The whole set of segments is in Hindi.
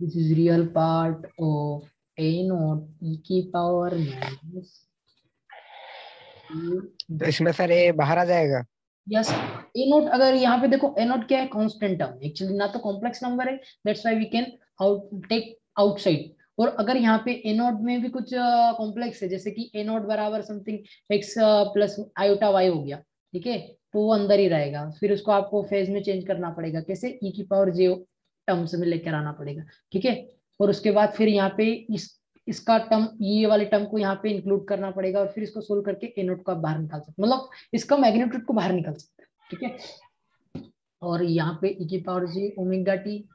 This is real part of A naught E की पावर माइनस। तो इसमें सर ये बाहर आ जाएगा। यस, ए नोट अगर यहाँ पे देखो, ए नोट क्या है, कांस्टेंट टर्म एक्चुअली, ना तो कॉम्प्लेक्स नंबर है, that's why we can out take outside. और अगर यहाँ पे ए नोट में भी कुछ कॉम्प्लेक्स है, जैसे कि ए नोट बराबर something X plus iota Y हो गया, ठीक है, तो वो अंदर ही रहेगा, फिर उसको आपको फेज में चेंज करना पड़ेगा, कैसे, ई की पावर जे टर्म्स में लेकर आना पड़ेगा, ठीक है। और उसके बाद फिर यहाँ पे इसका टर्म, ये वाले टर्म को यहाँ पे इंक्लूड करना पड़ेगा, और फिर इसको सोल्व करके ए नोट को आप बाहर निकाल सकते, मतलब इसका मैग्नीट्यूड को बाहर निकाल सकते हैं, ठीक है। और यहाँ पे ई की पावर जे ओमेगा टी,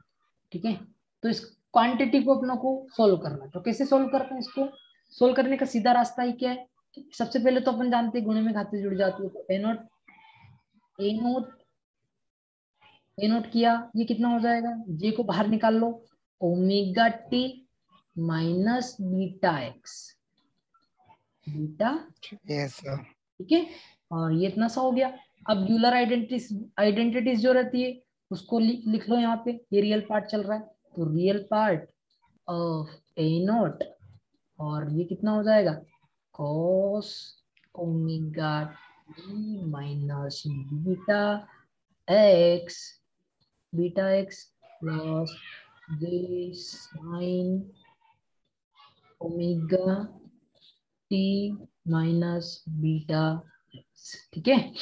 ठीक है। तो इस क्वांटिटी को अपनों को सोल्व करना है, तो कैसे सोल्व करते हैं इसको? सोल्व करने का सीधा रास्ता ही क्या है, सबसे पहले तो अपन जानते हैं गुणे में घाते जुड़ जाती है, तो ए नोट ए नोट किया, ये कितना हो जाएगा, जे को बाहर निकाल लो, omega T minus beta X, beta, yes sir. ठीक है। और ये इतना सा हो गया। अब यूलर आइडेंटिटीज जो रहती है उसको लिख लो यहाँ पे, ये रियल पार्ट चल रहा है, तो real part of a nought, और ये कितना हो जाएगा, cos omega T minus x beta x plus j sine omega T minus beta x, ठीक है।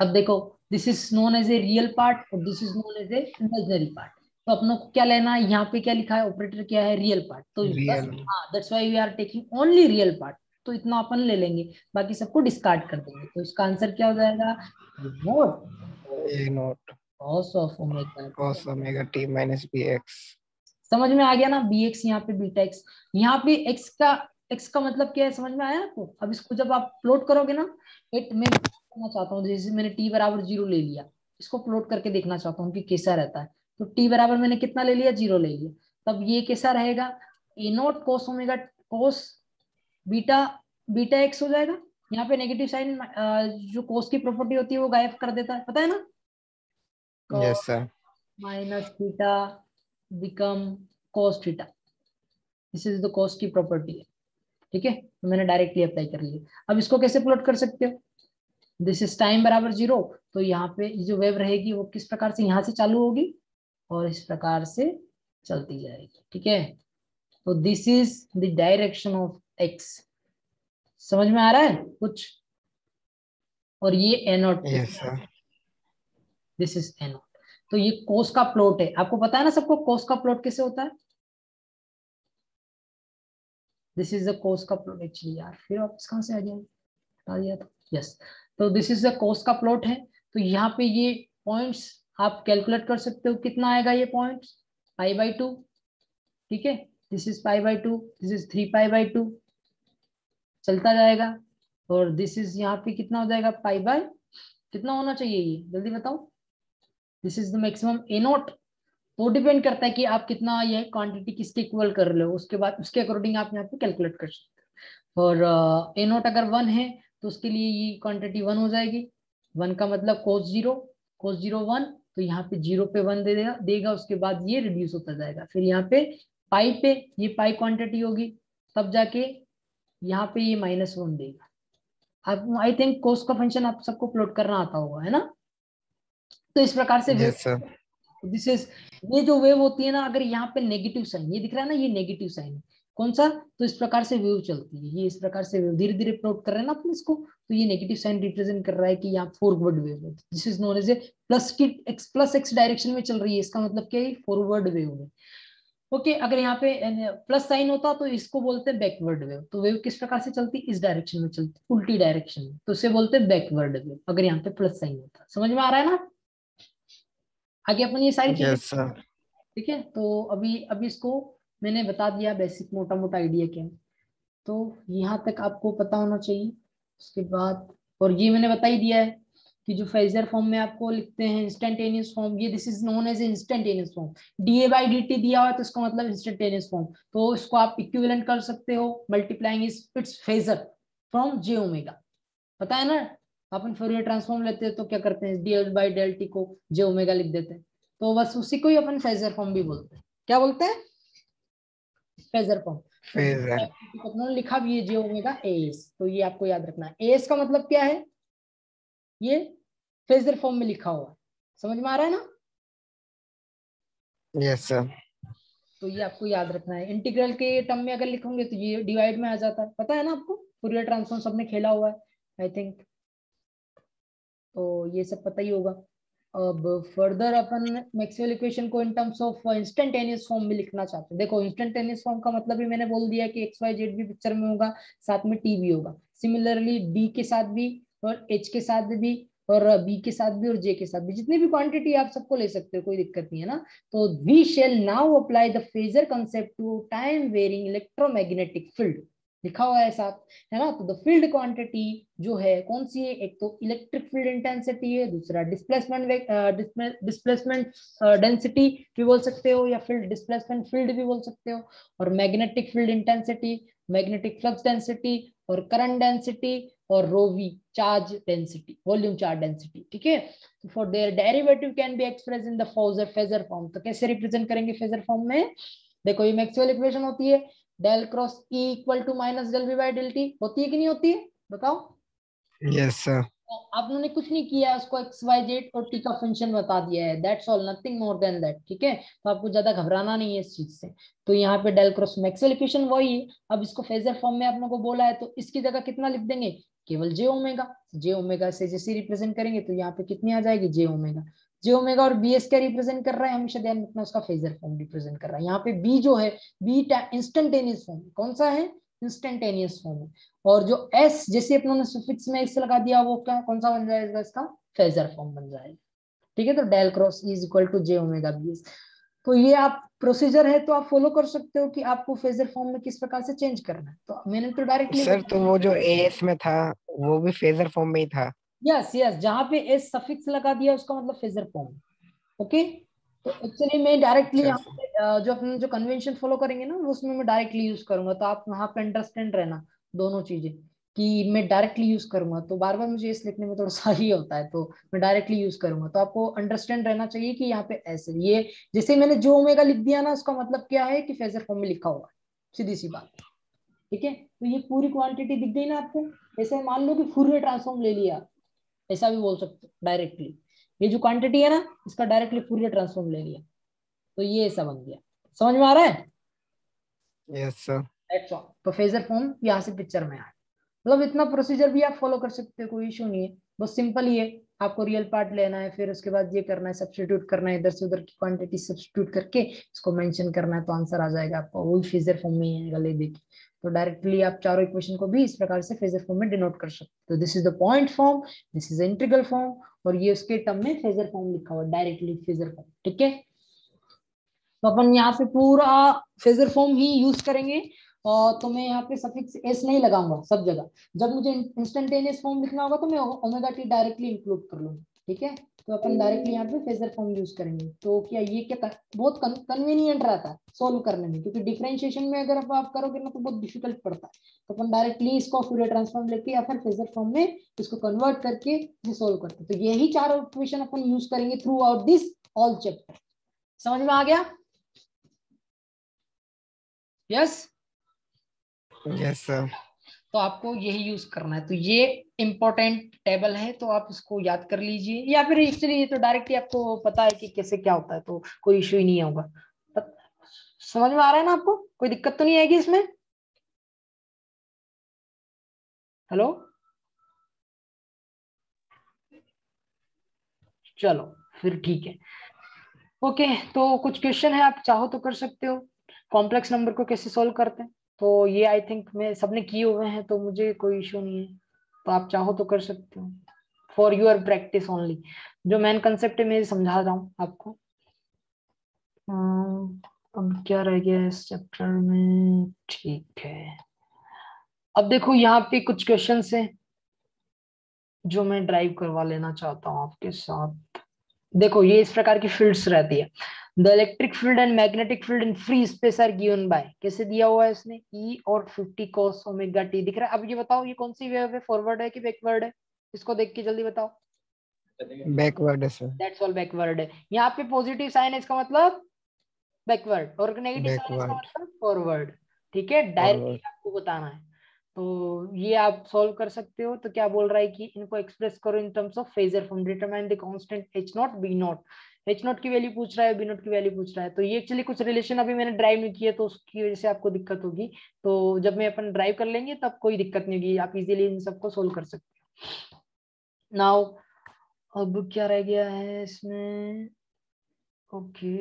अब देखो, this is known as a real part और this is known as a imaginary part. तो अपनों को क्या लेना है, यहाँ पे क्या लिखा है, ऑपरेटर क्या है, रियल पार्ट, तो बस, रियल। हाँ, that's why we are taking only real part. तो इतना अपन ले लेंगे, बाकी सबको डिस्कार्ड कर देंगे, तो इसका आंसर क्या हो जाएगा, naught A naught cos of omega. Cos omega T minus B X. समझ में आ गया ना, बी एक्स यहाँ पे बीटा एक्स, यहाँ पे एक्स का मतलब क्या है, समझ में आया आपको? अब इसको जब आप प्लॉट करोगे ना, एक मैं करना चाहता हूँ, जैसे मैंने टी बराबर 0 ले लिया, इसको प्लॉट करके देखना चाहता हूँ कि कैसा रहता है। तो टी बराबर मैंने कितना ले लिया, 0 ले लिया, तब ये कैसा रहेगा, a nought cos omega cos beta beta x हो जाएगा। यहाँ पे नेगेटिव साइन जो कोस की प्रॉपर्टी होती है वो गायब कर देता है, पता है ना, yes sir. Minus theta become cos theta, this is the cos की प्रॉपर्टी है, ठीक है। तो मैंने डायरेक्टली अप्लाई कर लिया। अब इसको कैसे प्लॉट कर सकते हो, दिस इज टाइम बराबर 0, तो यहाँ पे जो वेव रहेगी वो किस प्रकार से यहाँ से चालू होगी और इस प्रकार से चलती जाएगी, ठीक है। तो this is the direction of x, समझ में आ रहा है कुछ? और ये a nought, yes sir. This is a nought. तो ये कोस का प्लॉट है, आपको पता है ना सबको कोस का प्लॉट कैसे होता है, दिस इज द कोस का प्लॉट। एक्चुअली यार फिर वापस कहाँ से आ गया, बता दिया था, यस। तो दिस इज द कोस का प्लॉट है। तो यहाँ पे ये पॉइंट्स आप कैलकुलेट कर सकते हो, कितना आएगा ये पॉइंट्स, π/2, ठीक है। दिस इज π/2, दिस इज 3π/2, चलता जाएगा। और दिस इज यहाँ पे कितना हो जाएगा, कितना होना चाहिए, ये जल्दी बताओ, this is the maximum a note. वो डिपेंड करता है कि आप कितना ये क्वांटिटी किसके इक्वल कर रहे हो, उसके बाद उसके अकॉर्डिंग आप यहाँ पे कैलकुलेट कर सकते हो। और ए नोट अगर 1 है तो उसके लिए ये क्वांटिटी 1 हो जाएगी, 1 का मतलब cos 0 तो यहाँ पे 0 पे 1 देगा, उसके बाद ये रिड्यूस होता जाएगा, फिर यहाँ पे पाई पे ये पाई क्वांटिटी होगी, तब जाके यहाँ पे ये -1 देगा। आप, आई थिंक कोस का फंक्शन आप सबको प्लॉट करना आता होगा, है ना। तो इस प्रकार से wave, yes sir. This is, ये जो वेव होती है ना, अगर यहाँ पे नेगेटिव साइन ये दिख रहा है ना, ये नेगेटिव साइन है, कौन सा, तो इस प्रकार से वेव चलती है, ये इस प्रकार से वेव धीरे धीरे प्लॉट कर रहे हैं ना अपन इसको, तो ये नेगेटिव साइन रिप्रेजेंट कर रहा है कि यहाँ फॉरवर्ड वेव है, this is known as A plus X direction में चल रही है, इसका मतलब क्या है, फॉरवर्ड वेव है। ओके, अगर यहाँ पे प्लस साइन होता तो इसको बोलते हैं बैकवर्ड वेव, तो वेव किस प्रकार से चलती, इस डायरेक्शन में चलती, उल्टी डायरेक्शन में, तो उसे बोलते हैं बैकवर्ड वेव, अगर यहाँ पे प्लस साइन होता। समझ में आ रहा है ना, आगे अपन ये सारी चीजें, यस सर। ठीक है। तो अभी अभी इसको मैंने बता दिया बेसिक मोटा मोटा आइडिया क्या है, तो यहाँ तक आपको पता होना चाहिए। उसके बाद, और ये मैंने बता ही दिया है कि जो फेजर फॉर्म में आपको लिखते हैं इंस्टेंटेनियस फॉर्म, ये this is known as instantaneous form, da/dt दिया हुआ है तो इसका मतलब इंस्टेंटेनियस फॉर्म, तो इसको आप इक्विवेलेंट कर सकते हो, multiplying it's phasor from j omega, पता है ना। अपन फोरियर ट्रांसफॉर्म लेते हैं तो क्या करते हैं, dl/dt को j ओमेगा लिख देते हैं, तो बस उसी को ही अपन फेजर फॉर्म भी बोलते हैं, क्या बोलते हैं, फेजर फॉर्म। फेजर। अपने लिखा भी है जे ओमेगा एस, तो ये आपको याद रखना है। एस का मतलब क्या है, ये फेजर फॉर्म में लिखा हुआ है, समझ में आ रहा है ना। Yes sir. तो ये आपको याद रखना है। इंटीग्रल के टर्म में अगर लिखोगे तो ये डिवाइड में आ जाता है, पता है ना आपको, फूरियर ट्रांसफॉर्म सबने खेला हुआ है आई थिंक, तो ये सब पता ही होगा। अब फर्दर अपन मैक्सवेल इक्वेशन को in terms of instantaneous form में लिखना चाहते हैं। देखो इंस्टेंटेनियस फॉर्म का मतलब ही मैंने बोल दिया कि एक्स वाई जेड भी पिक्चर में होगा, साथ में टी भी होगा। सिमिलरली डी के साथ भी और एच के साथ भी और बी के साथ भी और जे के साथ भी, जितनी भी क्वांटिटी आप सबको ले सकते हो, कोई दिक्कत नहीं है ना। तो we shall now apply the phasor concept to time varying electromagnetic field, लिखा हुआ है साथ, है ना। तो द फील्ड क्वांटिटी जो है कौन सी है, एक तो इलेक्ट्रिक फील्ड इंटेंसिटी है, दूसरा डिस्प्लेसमेंट डेंसिटी भी बोल सकते हो, या फील्ड डिस्प्लेसमेंट फील्ड भी बोल सकते हो, और magnetic field intensity, magnetic flux density, और करंट डेंसिटी, और rho v charge density, volume charge density, ठीक है। For their derivative can be express in the phasor form. तो कैसे रिप्रेजेंट करेंगे फेजर फॉर्म में, देखो ये मैक्सवेल इक्वेशन होती है, del cross E equal to minus del B by del T, होती है कि नहीं होती है, बताओ। Yes sir. आपने कुछ नहीं किया, उसको एक्स वाई जेड और टी का फंक्शन बता दिया है, that's all, nothing more than that, ठीक है। तो आपको ज्यादा घबराना नहीं है इस चीज से। तो यहाँ पे डेल क्रॉस मैक्सवेल इक्वेशन वही है। अब इसको फेजर फॉर्म में आपने को बोला है, तो इसकी जगह कितना लिख देंगे, केवल जे ओमेगा। जे ओमेगा से जैसे रिप्रेजेंट करेंगे तो यहाँ पे कितनी आ जाएगी, जे ओमेगा। जे ओमेगा और बी एस क्या रिप्रेजेंट कर रहा है, हमेशा ध्यान रखना, उसका फेजर फॉर्म रिप्रेजेंट कर रहा है। यहाँ पे बी जो है, बी इंस्टेंटेनियस फॉर्म, कौन सा है, इंस्टेंटेनियस फॉर्म है। और जो एस जैसे अपनों ने सुफिक्स में एस लगा दिया, वो क्या कौन सा बन जाएगा, इसका फेजर फॉर्म बन जाएगा, ठीक है। तो del cross is equal to J omega B S. तो ये आप प्रोसीजर है, तो आप फॉलो कर सकते हो कि आपको फेजर फॉर्म में किस प्रकार से चेंज करना है। तो मैंने तो डायरेक्टली सर तो वो जो एएस में था वो भी फेजर फॉर्म में ही था। यस यस, जहां पे एस सफिक्स लगा दिया उसका मतलब फेजर फॉर्म, ओके। तो एक्चुअली मैं डायरेक्टली अच्छा यहाँ सर। पे जो अपने जो कन्वेंशन फॉलो करेंगे ना, उसमें मैं डायरेक्टली यूज करूंगा, तो आप वहां पे अंडरस्टैंड रहना दोनों चीजें, कि मैं डायरेक्टली यूज करूंगा। तो बार बार मुझे इस लिखने में थोड़ा सा ही होता है, तो मैं डायरेक्टली यूज करूंगा। तो आपको अंडरस्टैंड रहना चाहिए कि यहाँ पे ऐसे ये जैसे मैंने जो ओमेगा लिख दिया ना, उसका मतलब क्या है कि फेजर फॉर्म में लिखा हुआ है, सीधी सी बात, ठीक है। तो ये पूरी क्वांटिटी दिख गई ना आपको। जैसे मान लो कि फूरियर ट्रांसफॉर्म ले लिया, ऐसा भी बोल सकते हो डायरेक्टली, ये जो क्वांटिटी है ना, इसका डायरेक्टली फूरियर ट्रांसफॉर्म ले लिया, तो ये ऐसा बन गया। समझ में आ रहा है, यस सर। That's all. तो फेजर फॉर्म यहाँ से पिक्चर में आए, मतलब इतना प्रोसीजर भी आप फॉलो कर सकते हो, कोई इशू नहीं है। बस सिंपल ही है, आपको रियल पार्ट लेना है, फिर उसके बाद ये करना है, सब्स्टिट्यूट करना है, इधर से उधर की क्वांटिटी सब्स्टिट्यूट करके इसको मेंशन करना है, तो आंसर आ जाएगा आपका, वही फेजर फॉर्म में ही आएगा, ले देखिए। तो डायरेक्टली आप चारों इक्वेशन को भी इस प्रकार से फेजर फॉर्म में डिनोट कर सकते हो। This is the point form, this is integral form, और ये उसके टर्म में फेजर फॉर्म लिखा हुआ है, डायरेक्टली फेजर फॉर्म, ठीक है। तो अपन यहाँ पे पूरा फेजर फॉर्म ही यूज करेंगे, और तो मैं यहाँ पे सफिक्स एस नहीं लगाऊंगा सब जगह। जब मुझे इंस्टेंटेनियस फॉर्म लिखना होगा तो मैं ओमेगा टी डायरेक्टली इंक्लूड कर लूंगा, ठीक है। तो अपन डायरेक्टली यहाँ पे फेजर फॉर्म यूज करेंगे। तो क्या ये क्या बहुत कन्वीनियंट रहता है सोल्व करने में, क्योंकि डिफरेंशिएशन में अगर आप करोगे ना तो बहुत डिफिकल्ट पड़ता है। तो अपन डायरेक्टली इसको फूरियर ट्रांसफॉर्म लेके या फिर फेजर फॉर्म में इसको कन्वर्ट करके इसे सोल्व करते हैं। तो यही चार इक्वेशन अपन यूज करेंगे through out this all chapter. समझ में आ गया, यस। Yes sir. तो आपको यही यूज करना है। तो ये इंपॉर्टेंट टेबल है, तो आप इसको याद कर लीजिए, या फिर एक्चुअली ये तो डायरेक्टली आपको पता है कि कैसे क्या होता है, तो कोई इश्यू ही नहीं होगा। समझ में आ रहा है ना आपको, कोई दिक्कत तो नहीं आएगी इसमें, हेलो। चलो फिर ठीक है, ओके। तो कुछ क्वेश्चन है, आप चाहो तो कर सकते हो, कॉम्प्लेक्स नंबर को कैसे सॉल्व करते हैं। तो ये आई थिंक मैं सबने किए हुए हैं, तो मुझे कोई इशू नहीं है, तो आप चाहो तो कर सकते हो, फॉर यूर प्रैक्टिस ओनली। जो मेन कंसेप्ट है मैं समझा रहा हूँ आपको। अब क्या रह गया इस चैप्टर में, ठीक है। अब देखो यहाँ पे कुछ क्वेश्चंस हैं जो मैं ड्राइव करवा लेना चाहता हूँ आपके साथ। देखो ये इस प्रकार की फील्ड्स रहती है, the electric field and magnetic field in free space are given by, कैसे दिया हुआ है इसने, ई और 50 cos ओमेगा टी दिख रहा है। अब ये बताओ ये कौन सी वेव है, फॉरवर्ड है कि बैकवर्ड है, इसको देख के जल्दी बताओ। बैकवर्ड है सर। दैट्स ऑल बैकवर्ड है। यहाँ पे पॉजिटिव साइन है, इसका मतलब बैकवर्ड, और नेगेटिव साइन इसका बैकवर्ड मतलब फॉरवर्ड। ठीक है, डायरेक्टली फॉरवर्ड। आपको बताना है। तो ये आप सॉल्व कर सकते हो। तो क्या बोल रहा है कि इनको एक्सप्रेस करो in terms of phasor form, determine the constant H not be not. H not की वैल्यू पूछ रहा है, बी नॉट की वैल्यू पूछ रहा है। तो ये एक्चुअली कुछ रिलेशन अभी मैंने ड्राइव नहीं किया, तो उसकी वजह से आपको दिक्कत होगी। तो जब मैं अपन ड्राइव कर लेंगे तब कोई दिक्कत नहीं होगी, आप इजीली इन सबको सोल्व कर सकते हो। नाउ अब क्या रह गया है इसमें? ओके,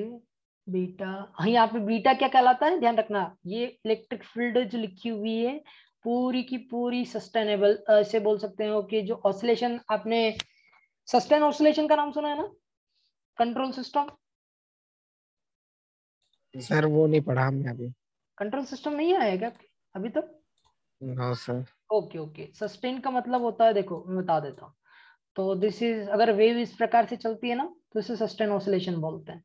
बीटा, हाँ यहाँ पे बीटा क्या कहलाता है ध्यान रखना। ये इलेक्ट्रिक फील्ड जो लिखी हुई है पूरी की पूरी सस्टेनेबल, ऐसे बोल सकते हो कि जो ऑसिलेशन आपने सस्टेन ऑसिलेशन का नाम सुना है ना, कंट्रोल सिस्टम। सर वो नहीं पढ़ा हमने अभी। कंट्रोल सिस्टम नहीं आया क्या अभी तक? No sir. Okay okay, sustain का मतलब होता है, देखो मैं बता देता हूँ। तो दिस इज, अगर वेव इस प्रकार से चलती है ना तो इसे सस्टेन ऑसिलेशन बोलते हैं।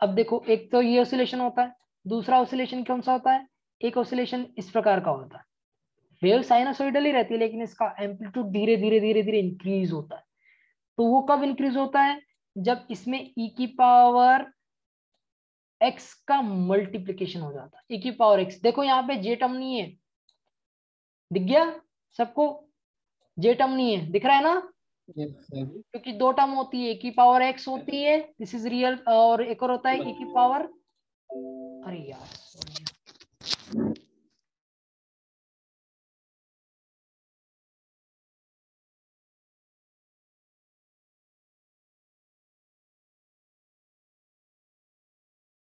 अब देखो, एक तो ये ऑसिलेशन होता है, दूसरा ऑसिलेशन कौन सा होता है? एक ऑसिलेशन इस प्रकार का होता है, वेव साइनसोइडल ही रहती है लेकिन इसका एम्पलीट्यूड धीरे धीरे धीरे धीरे इंक्रीज होता है। तो वो कब इंक्रीज होता है? जब इसमें ई की पावर एक्स का मल्टीप्लीकेशन हो जाता है। ई की पावर एक्स, देखो यहाँ पे जे टर्म नहीं है, दिख गया सबको? जे टर्म नहीं है, दिख रहा है ना? Yes sir. क्योंकि दो टर्म होती है, ए की पावर एक्स होती है, दिस इज रियल, और एक और होता है ई की पावर, अरे यार sorry।